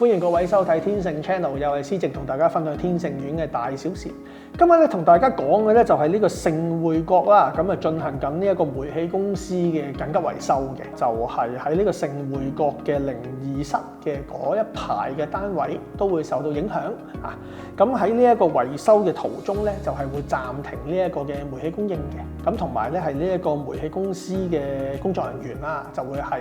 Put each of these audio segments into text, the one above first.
歡迎各位收睇天盛 Channel， 又係思直同大家分享天盛苑嘅大小事。今日咧同大家講嘅咧就係呢個盛匯閣啦，咁啊進行緊呢一個煤氣公司嘅緊急維修嘅，就係喺呢個盛匯閣嘅02室嘅嗰一排嘅單位都會受到影響啊。咁喺呢一個維修嘅途中咧，就係會暫停呢一個嘅煤氣供應嘅。咁同埋咧係呢一個煤氣公司嘅工作人員啦，就會係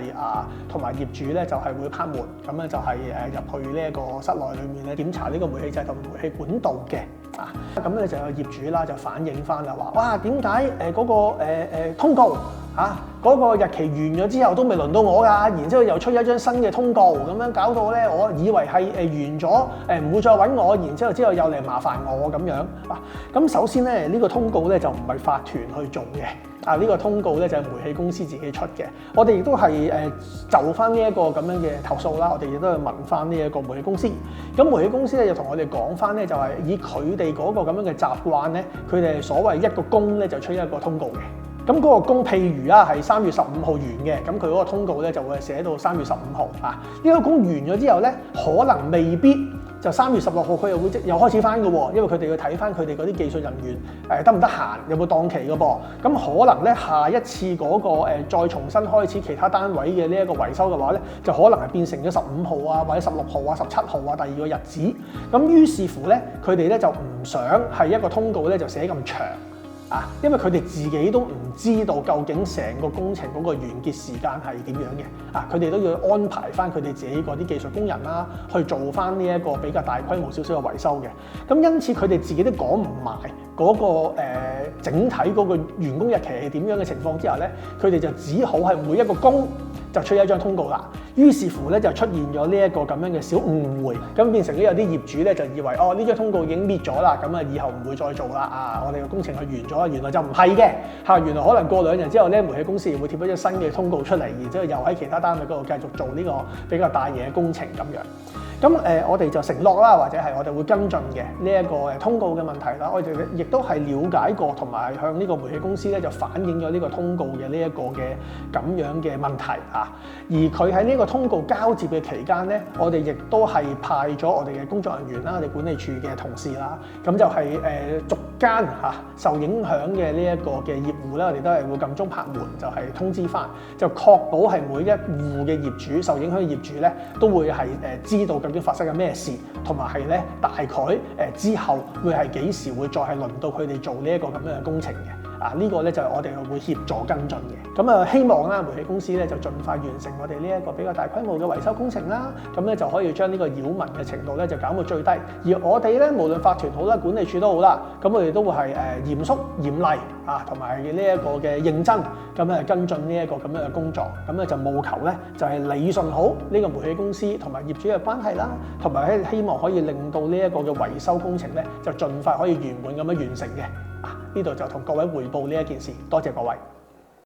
同埋業主咧就係會拍門，咁咧就係入去呢一個室內裏面咧檢查呢個煤氣掣同煤氣管道嘅啊。咁咧就有業主啦就反映翻啦話，哇點解嗰個通告嗰個日期完咗之後都未輪到我㗎，然之後又出一張新嘅通告，咁樣搞到咧我以為係完咗唔會再揾我，然之後又嚟麻煩我咁樣啊。咁首先咧呢個通告咧就唔係法團去做嘅。呢個通告咧就係煤氣公司自己出嘅，我哋亦都係就翻呢一個咁樣嘅投訴啦，我哋亦都係問翻呢一個煤氣公司。咁煤氣公司咧就同我哋講翻咧，就係以佢哋嗰個咁樣嘅習慣咧，佢哋所謂一個工咧就出一個通告嘅。咁嗰個工譬如係3月15號完嘅，咁佢嗰個通告咧就會寫到3月15號啊。呢個工完咗之後咧，可能未必就3月16號佢又開始翻嘅喎，因為佢哋要睇翻佢哋嗰啲技術人員得唔得閒，有冇檔期嘅噃。咁可能咧下一次嗰個再重新開始其他單位嘅呢一個維修嘅話咧，就可能係變成咗15號啊，或者16號啊、17號啊第二個日子。咁於是乎咧，佢哋咧就唔想係一個通告咧就寫咁長。因為佢哋自己都唔知道究竟成個工程嗰個完結時間係點樣嘅，佢哋都要安排翻佢哋自己嗰啲技術工人啦，去做翻呢一個比較大規模少少嘅維修嘅。咁因此佢哋自己都講唔埋嗰個整體嗰個完工日期係點樣嘅情況之下咧，佢哋就只好係每一個工就出一張通告啦。於是乎咧就出現咗呢一個咁樣嘅小誤會，咁變成咗有啲業主咧就以為呢張通告已經搣咗啦，咁以後唔會再做啦我哋嘅工程係完咗啦，原來就唔係嘅原來可能過2日之後咧，煤氣公司會貼一張新嘅通告出嚟，然之後又喺其他單位嗰度繼續做呢個比較大型嘅工程咁樣。咁我哋就承諾啦，或者係我哋會跟進嘅呢一個通告嘅問題啦。我哋亦都係了解過，同埋向呢個煤氣公司咧就反映咗呢個通告嘅呢一個嘅咁樣嘅問題而佢喺呢個通告交接嘅期間咧，我哋亦都係派咗我哋嘅工作人員啦，我哋管理處嘅同事啦，咁就係逐間受影響嘅呢一個嘅業戶咧，我哋都係會撳鐘拍門，就係通知翻，就確保係每一戶嘅業主受影響嘅業主咧都會係知道究竟發生緊咩事，同埋係咧大概之後會係幾時會再係輪到佢哋做呢一個咁樣嘅工程嘅。呢個咧就係我哋會協助跟進嘅。咁希望啦，煤氣公司咧就盡快完成我哋呢一個比較大規模嘅維修工程啦。咁咧就可以將呢個擾民嘅程度咧就減到最低。而我哋咧無論法團好啦、管理處都好啦，咁我哋都會係嚴肅嚴厲同埋呢一個嘅認真咁跟進呢一個咁樣嘅工作。咁咧就務求咧就係理順好呢個煤氣公司同埋業主嘅關係啦，同埋希望可以令到呢一個嘅維修工程咧就盡快可以圓滿咁樣完成嘅。呢度就同各位匯報呢一件事，多謝各位。